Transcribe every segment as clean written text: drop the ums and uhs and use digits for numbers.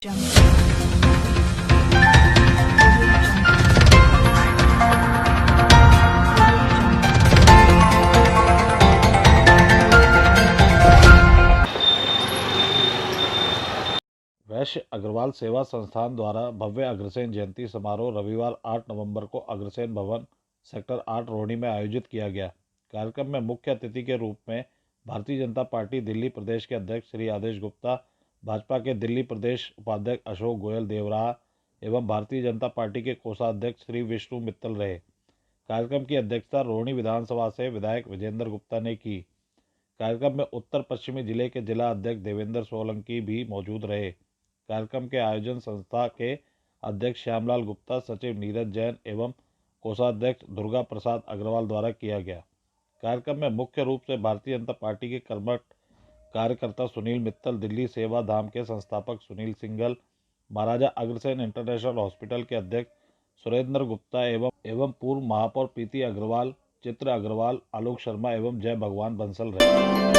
वैश्य अग्रवाल सेवा संस्थान द्वारा भव्य अग्रसेन जयंती समारोह रविवार 8 नवंबर को अग्रसेन भवन सेक्टर 8 रोहिणी में आयोजित किया गया। कार्यक्रम में मुख्य अतिथि के रूप में भारतीय जनता पार्टी दिल्ली प्रदेश के अध्यक्ष श्री आदेश गुप्ता, भाजपा के दिल्ली प्रदेश उपाध्यक्ष अशोक गोयल देवराहा एवं भारतीय जनता पार्टी के कोषाध्यक्ष श्री विष्णु मित्तल रहे। कार्यक्रम की अध्यक्षता रोहिणी विधानसभा से विधायक विजेंद्र गुप्ता ने की। कार्यक्रम में उत्तर पश्चिमी जिले के जिला अध्यक्ष देवेंद्र सोलंकी भी मौजूद रहे। कार्यक्रम के आयोजन संस्था के अध्यक्ष श्यामलाल गुप्ता, सचिव नीरज जैन एवं कोषाध्यक्ष दुर्गा प्रसाद अग्रवाल द्वारा किया गया। कार्यक्रम में मुख्य रूप से भारतीय जनता पार्टी के कर्मठ कार्यकर्ता सुनील मित्तल, दिल्ली सेवा धाम के संस्थापक सुनील सिंघल, महाराजा अग्रसेन इंटरनेशनल हॉस्पिटल के अध्यक्ष सुरेंद्र गुप्ता एवं पूर्व महापौर प्रीति अग्रवाल, चित्र अग्रवाल, आलोक शर्मा एवं जय भगवान बंसल रहे।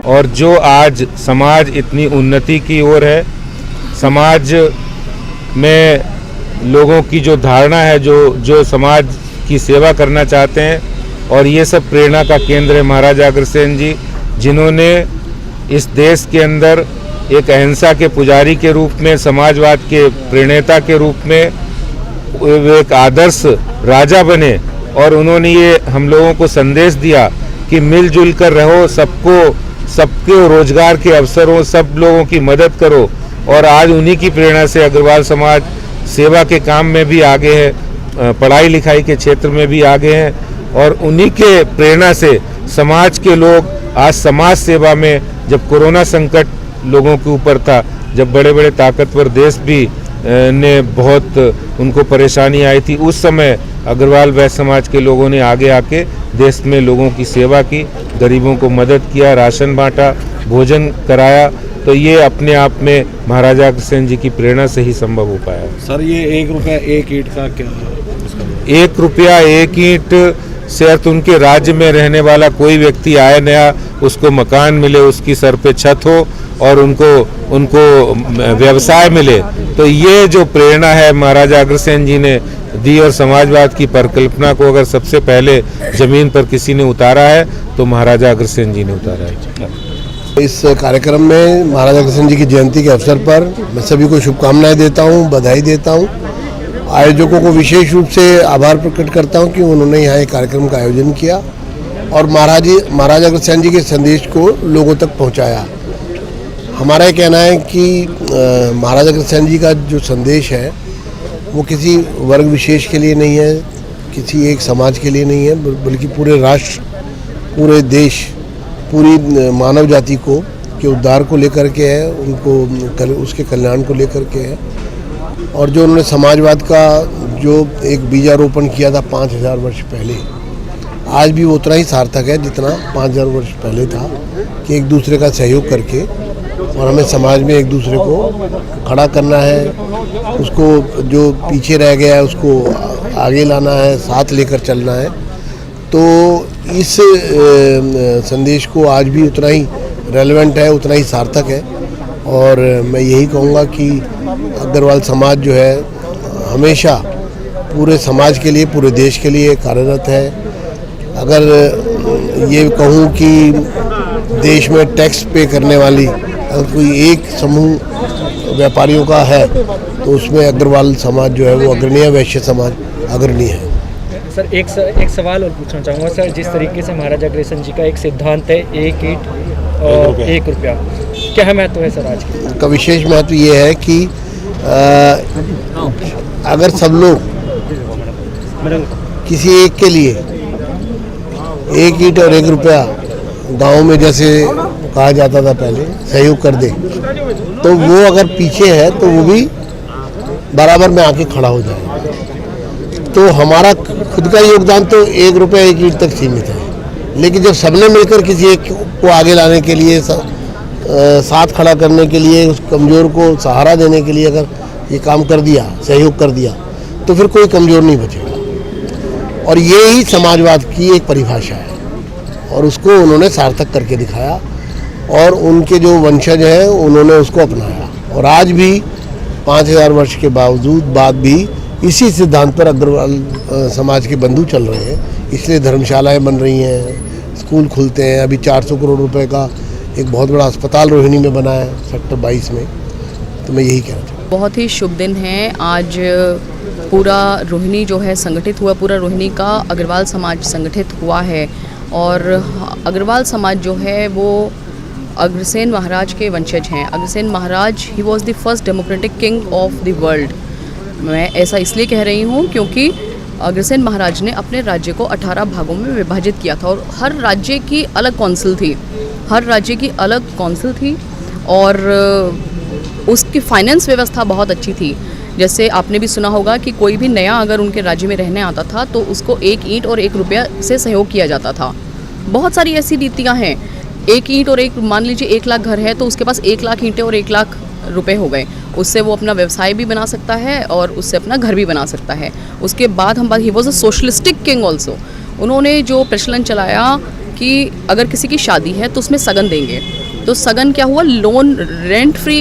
और जो आज समाज इतनी उन्नति की ओर है, समाज में लोगों की जो धारणा है, जो समाज की सेवा करना चाहते हैं, और ये सब प्रेरणा का केंद्र है महाराजा अग्रसेन जी, जिन्होंने इस देश के अंदर एक अहिंसा के पुजारी के रूप में, समाजवाद के प्रणेता के रूप में एक आदर्श राजा बने। और उन्होंने ये हम लोगों को संदेश दिया कि मिलजुल कर रहो, सबके रोजगार के अवसर हो, सब लोगों की मदद करो। और आज उन्हीं की प्रेरणा से अग्रवाल समाज सेवा के काम में भी आगे है, पढ़ाई लिखाई के क्षेत्र में भी आगे हैं। और उन्हीं के प्रेरणा से समाज के लोग आज समाज सेवा में, जब कोरोना संकट लोगों के ऊपर था, जब बड़े बड़े ताकतवर देश भी ने बहुत उनको परेशानी आई थी, उस समय अग्रवाल वैश्य समाज के लोगों ने आगे आके देश में लोगों की सेवा की, गरीबों को मदद किया, राशन बांटा, भोजन कराया। तो ये अपने आप में महाराजा अग्रसेन जी की प्रेरणा से ही संभव हो पाया। सर, ये 1 रुपया 1 ईंट का क्या? 1 रुपया 1 ईंट से अर्थ उनके राज्य में रहने वाला कोई व्यक्ति आए नया, उसको मकान मिले, उसकी सर पे छत हो और उनको व्यवसाय मिले। तो ये जो प्रेरणा है महाराजा अग्रसेन जी ने दी, और समाजवाद की परिकल्पना को अगर सबसे पहले जमीन पर किसी ने उतारा है तो महाराजा अग्रसेन जी ने उतारा है। इस कार्यक्रम में महाराजा अग्रसेन जी की जयंती के अवसर पर मैं सभी को शुभकामनाएं देता हूं, बधाई देता हूं। आयोजकों को विशेष रूप से आभार प्रकट करता हूं कि उन्होंने यहाँ एक कार्यक्रम का आयोजन किया और महाराजा अग्रसेन जी के संदेश को लोगों तक पहुँचाया। हमारा ये कहना है कि महाराजा अग्रसेन जी का जो संदेश है वो किसी वर्ग विशेष के लिए नहीं है, किसी एक समाज के लिए नहीं है, बल्कि पूरे राष्ट्र, पूरे देश, पूरी मानव जाति को के उद्धार को लेकर के है, उनको उसके कल्याण को लेकर के है। और जो उन्होंने समाजवाद का जो एक बीजारोपण किया था 5000 वर्ष पहले, आज भी वो उतना ही सार्थक है जितना 5000 वर्ष पहले था, कि एक दूसरे का सहयोग करके और हमें समाज में एक दूसरे को खड़ा करना है, उसको जो पीछे रह गया है उसको आगे लाना है, साथ लेकर चलना है। तो इस संदेश को आज भी उतना ही रेलेवेंट है, उतना ही सार्थक है। और मैं यही कहूँगा कि अग्रवाल समाज जो है हमेशा पूरे समाज के लिए, पूरे देश के लिए कार्यरत है। अगर ये कहूँ कि देश में टैक्स पे करने वाली अगर कोई एक समूह व्यापारियों का है तो उसमें अग्रवाल समाज जो है वो अग्रणीय, वैश्य समाज अग्रणीय है। सर एक सवाल और पूछना चाहूँगा सर, जिस तरीके से महाराजा अग्रसेन जी का एक सिद्धांत है, एक ईंट और 1 रुपया, क्या महत्व है सर आज की? का विशेष महत्व ये है कि अगर सब लोग किसी एक के लिए 1 ईंट और 1 रुपया गांव में जैसे कहा जाता था पहले सहयोग कर दे, तो वो अगर पीछे है तो वो भी बराबर में आके खड़ा हो जाए। तो हमारा खुद का योगदान तो 1 रुपया 1 ईंट तक सीमित है, लेकिन जब सबने मिलकर किसी एक को आगे लाने के लिए, साथ खड़ा करने के लिए, उस कमज़ोर को सहारा देने के लिए अगर ये काम कर दिया, सहयोग कर दिया, तो फिर कोई कमज़ोर नहीं बचेगा। और ये ही समाजवाद की एक परिभाषा है और उसको उन्होंने सार्थक करके दिखाया और उनके जो वंशज हैं उन्होंने उसको अपनाया। और आज भी 5000 वर्ष के बाद भी इसी सिद्धांत पर अग्रवाल समाज के बंधु चल रहे हैं। इसलिए धर्मशालाएं बन रही हैं, स्कूल खुलते हैं। अभी 400 करोड़ रुपए का एक बहुत बड़ा अस्पताल रोहिणी में बना है, सेक्टर 22 में। तो मैं यही कहना चाहूँगा। बहुत ही शुभ दिन है आज। पूरा रोहिणी जो है संगठित हुआ, पूरा रोहिणी का अग्रवाल समाज संगठित हुआ है। और अग्रवाल समाज जो है वो अग्रसेन महाराज के वंशज हैं। अग्रसेन महाराज ही was the first democratic king of the world. मैं ऐसा इसलिए कह रही हूँ क्योंकि अग्रसेन महाराज ने अपने राज्य को 18 भागों में विभाजित किया था और हर राज्य की अलग कौंसिल थी, हर राज्य की अलग कौंसिल थी और उसकी फाइनेंस व्यवस्था बहुत अच्छी थी। जैसे आपने भी सुना होगा कि कोई भी नया अगर उनके राज्य में रहने आता था तो उसको 1 ईंट और 1 रुपया से सहयोग किया जाता था। बहुत सारी ऐसी नीतियाँ हैं। 1 ईंट और 1, मान लीजिए 1 लाख घर है तो उसके पास 1 लाख ईंटें और 1 लाख रुपए हो गए। उससे वो अपना व्यवसाय भी बना सकता है और उससे अपना घर भी बना सकता है। उसके बाद हम बात, he was a socialistic king also. उन्होंने जो प्रचलन चलाया कि अगर किसी की शादी है तो उसमें सगन देंगे, तो सगन क्या हुआ, loan, rent free,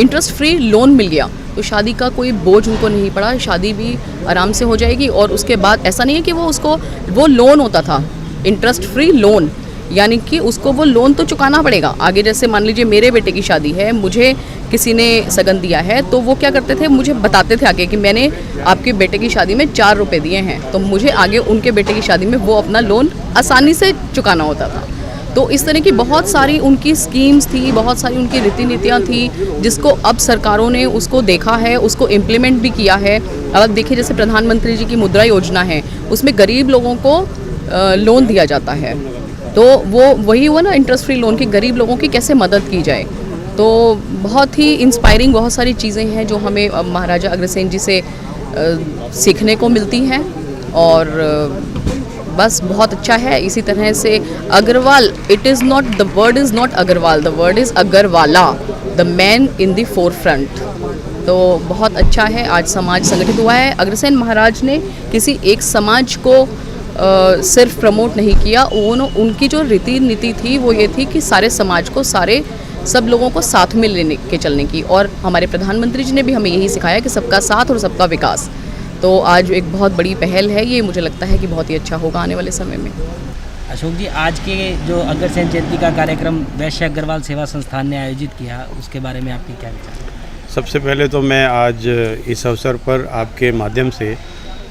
interest free loan मिल गया। तो शादी का कोई बोझ उनको नहीं पड़ा, शादी भी आराम से हो जाएगी। और उसके बाद ऐसा नहीं है कि वो लोन होता था, इंटरेस्ट फ्री लोन, यानी कि उसको वो लोन तो चुकाना पड़ेगा आगे। जैसे मान लीजिए मेरे बेटे की शादी है, मुझे किसी ने सगन दिया है, तो वो क्या करते थे, मुझे बताते थे आगे कि मैंने आपके बेटे की शादी में 4 रुपये दिए हैं, तो मुझे आगे उनके बेटे की शादी में वो अपना लोन आसानी से चुकाना होता था। तो इस तरह की बहुत सारी उनकी स्कीम्स थी, बहुत सारी उनकी रीति नीतियाँ थी, जिसको अब सरकारों ने उसको देखा है, उसको इम्प्लीमेंट भी किया है। अब आप देखिए जैसे प्रधानमंत्री जी की मुद्रा योजना है, उसमें गरीब लोगों को लोन दिया जाता है। तो वो वही हुआ ना, इंटरेस्ट फ्री लोन, की गरीब लोगों की कैसे मदद की जाए। तो बहुत ही इंस्पायरिंग बहुत सारी चीज़ें हैं जो हमें महाराजा अग्रसेन जी से सीखने को मिलती हैं और बस बहुत अच्छा है। इसी तरह से Agarwal, it is not, the word is not Agarwal, the word is Agarwala, the man in the forefront. तो बहुत अच्छा है, आज समाज संगठित हुआ है। अग्रसेन महाराज ने किसी एक समाज को सिर्फ प्रमोट नहीं किया, उनकी जो रीति नीति थी वो ये थी कि सारे समाज को, सब लोगों को साथ में लेने के चलने की। और हमारे प्रधानमंत्री जी ने भी हमें यही सिखाया कि सबका साथ और सबका विकास। तो आज एक बहुत बड़ी पहल है ये, मुझे लगता है कि बहुत ही अच्छा होगा आने वाले समय में। अशोक जी, आज के जो अग्रसेन जयंती का कार्यक्रम वैश्य अग्रवाल सेवा संस्थान ने आयोजित किया, उसके बारे में आपके क्या विचार? सबसे पहले तो मैं आज इस अवसर पर आपके माध्यम से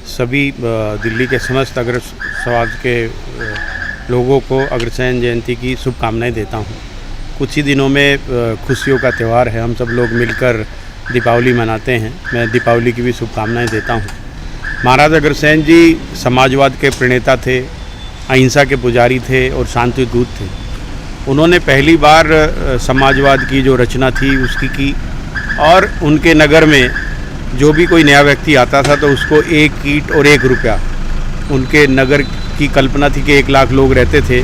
सभी दिल्ली के समस्त अग्र समाज के लोगों को अग्रसेन जयंती की शुभकामनाएं देता हूं। कुछ ही दिनों में खुशियों का त्यौहार है, हम सब लोग मिलकर दीपावली मनाते हैं। मैं दीपावली की भी शुभकामनाएं देता हूं। महाराज अग्रसेन जी समाजवाद के प्रणेता थे, अहिंसा के पुजारी थे और शांति दूत थे। उन्होंने पहली बार समाजवाद की जो रचना थी उसकी की, और उनके नगर में जो भी कोई नया व्यक्ति आता था तो उसको 1 ईंट और 1 रुपया, उनके नगर की कल्पना थी कि 1 लाख लोग रहते थे,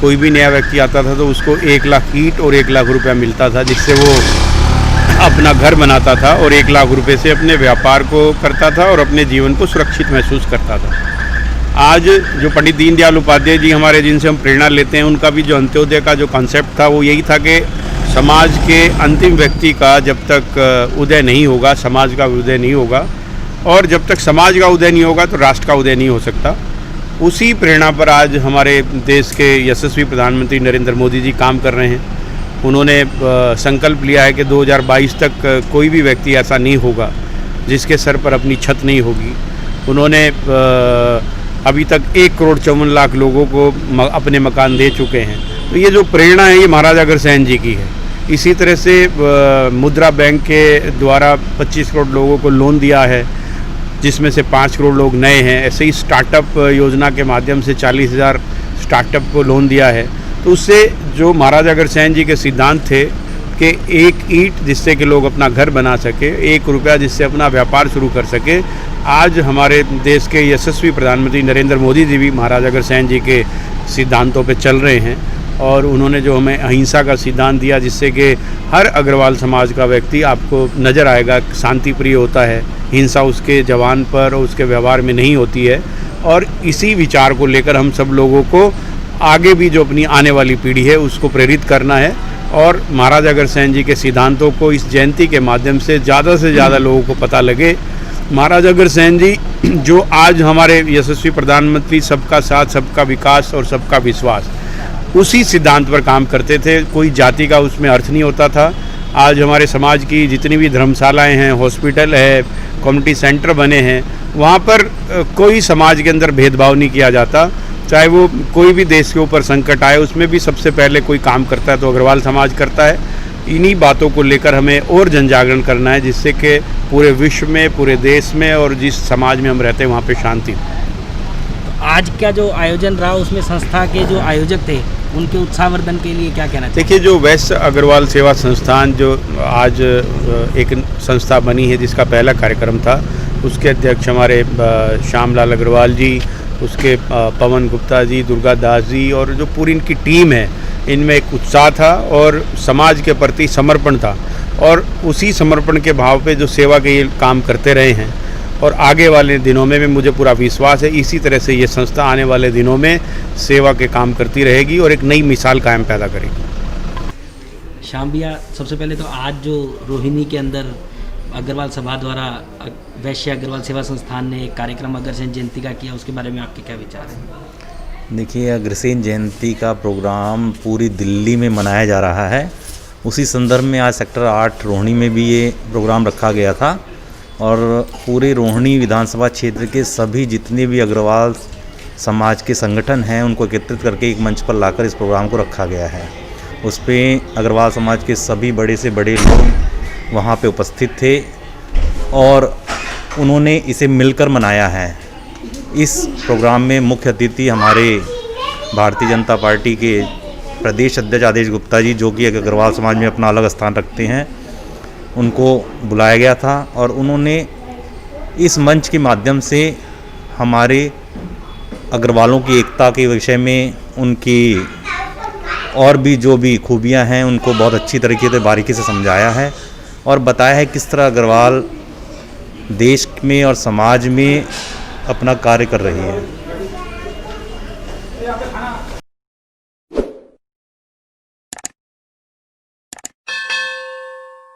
कोई भी नया व्यक्ति आता था तो उसको 1 लाख ईंट और 1 लाख रुपया मिलता था, जिससे वो अपना घर बनाता था और 1 लाख रुपए से अपने व्यापार को करता था और अपने जीवन को सुरक्षित महसूस करता था। आज जो पंडित दीनदयाल उपाध्याय जी हमारे, जिनसे हम प्रेरणा लेते हैं, उनका भी जो अंत्योदय का जो कॉन्सेप्ट था वो यही था कि समाज के अंतिम व्यक्ति का जब तक उदय नहीं होगा, समाज का उदय नहीं होगा, और जब तक समाज का उदय नहीं होगा तो राष्ट्र का उदय नहीं हो सकता। उसी प्रेरणा पर आज हमारे देश के यशस्वी प्रधानमंत्री नरेंद्र मोदी जी काम कर रहे हैं। उन्होंने संकल्प लिया है कि 2022 तक कोई भी व्यक्ति ऐसा नहीं होगा जिसके सर पर अपनी छत नहीं होगी। उन्होंने अभी तक 1,54,00,000 लोगों को अपने मकान दे चुके हैं। तो ये जो प्रेरणा है ये महाराजा अग्रसेन जी की है। इसी तरह से मुद्रा बैंक के द्वारा 25 करोड़ लोगों को लोन दिया है, जिसमें से 5 करोड़ लोग नए हैं। ऐसे ही स्टार्टअप योजना के माध्यम से 40,000 स्टार्टअप को लोन दिया है। तो उससे जो महाराजा अग्रसेन जी के सिद्धांत थे कि 1 ईंट जिससे कि लोग अपना घर बना सके, 1 रुपया जिससे अपना व्यापार शुरू कर सके, आज हमारे देश के यशस्वी प्रधानमंत्री नरेंद्र मोदी जी भी महाराजा अग्रसेन जी के सिद्धांतों पे चल रहे हैं। और उन्होंने जो हमें अहिंसा का सिद्धांत दिया, जिससे कि हर अग्रवाल समाज का व्यक्ति आपको नज़र आएगा शांति प्रिय होता है, हिंसा उसके जवान पर और उसके व्यवहार में नहीं होती है। और इसी विचार को लेकर हम सब लोगों को आगे भी जो अपनी आने वाली पीढ़ी है उसको प्रेरित करना है, और महाराजा अग्रसेन जी के सिद्धांतों को इस जयंती के माध्यम से ज़्यादा लोगों को पता लगे। महाराजा अग्रसेन जी जो आज हमारे यशस्वी प्रधानमंत्री, सबका साथ, सबका विकास और सबका विश्वास, उसी सिद्धांत पर काम करते थे। कोई जाति का उसमें अर्थ नहीं होता था। आज हमारे समाज की जितनी भी धर्मशालाएं हैं, हॉस्पिटल है, कम्युनिटी सेंटर बने हैं, वहाँ पर कोई समाज के अंदर भेदभाव नहीं किया जाता। चाहे वो कोई भी देश के ऊपर संकट आए, उसमें भी सबसे पहले कोई काम करता है तो अग्रवाल समाज करता है। इन्हीं बातों को लेकर हमें और जन जागरण करना है, जिससे कि पूरे विश्व में, पूरे देश में और जिस समाज में हम रहते हैं वहाँ पे शांति। आज का जो आयोजन रहा उसमें संस्था के जो आयोजक थे उनके उत्साहवर्धन के लिए क्या कहना चाहिए? देखिए, जो वैश्य अग्रवाल सेवा संस्थान जो आज एक संस्था बनी है, जिसका पहला कार्यक्रम था, उसके अध्यक्ष हमारे श्यामलाल अग्रवाल जी, उसके पवन गुप्ता जी, दुर्गा दास जी, और जो पूरी इनकी टीम है, इनमें एक उत्साह था और समाज के प्रति समर्पण था। और उसी समर्पण के भाव पे जो सेवा के ये काम करते रहे हैं, और आगे वाले दिनों में मुझे पूरा विश्वास है इसी तरह से ये संस्था आने वाले दिनों में सेवा के काम करती रहेगी और एक नई मिसाल कायम पैदा करेगी। श्याम भैया, सबसे पहले तो आज जो रोहिणी के अंदर अग्रवाल सभा द्वारा वैश्य अग्रवाल सेवा संस्थान ने एक कार्यक्रम अग्रसेन जयंती का किया, उसके बारे में आपके क्या विचार हैं? देखिए, अग्रसेन जयंती का प्रोग्राम पूरी दिल्ली में मनाया जा रहा है। उसी संदर्भ में आज सेक्टर 8 रोहिणी में भी ये प्रोग्राम रखा गया था, और पूरे रोहिणी विधानसभा क्षेत्र के सभी जितने भी अग्रवाल समाज के संगठन हैं उनको एकत्रित करके एक मंच पर लाकर इस प्रोग्राम को रखा गया है। उस पर अग्रवाल समाज के सभी बड़े से बड़े लोग वहाँ पे उपस्थित थे और उन्होंने इसे मिलकर मनाया है। इस प्रोग्राम में मुख्य अतिथि हमारे भारतीय जनता पार्टी के प्रदेश अध्यक्ष आदेश गुप्ता जी, जो कि अग्रवाल समाज में अपना अलग स्थान रखते हैं, उनको बुलाया गया था। और उन्होंने इस मंच के माध्यम से हमारे अग्रवालों की एकता के विषय में, उनकी और भी जो भी खूबियां हैं उनको बहुत अच्छी तरीके से बारीकी से समझाया है और बताया है किस तरह अग्रवाल देश में और समाज में अपना कार्य कर रही है।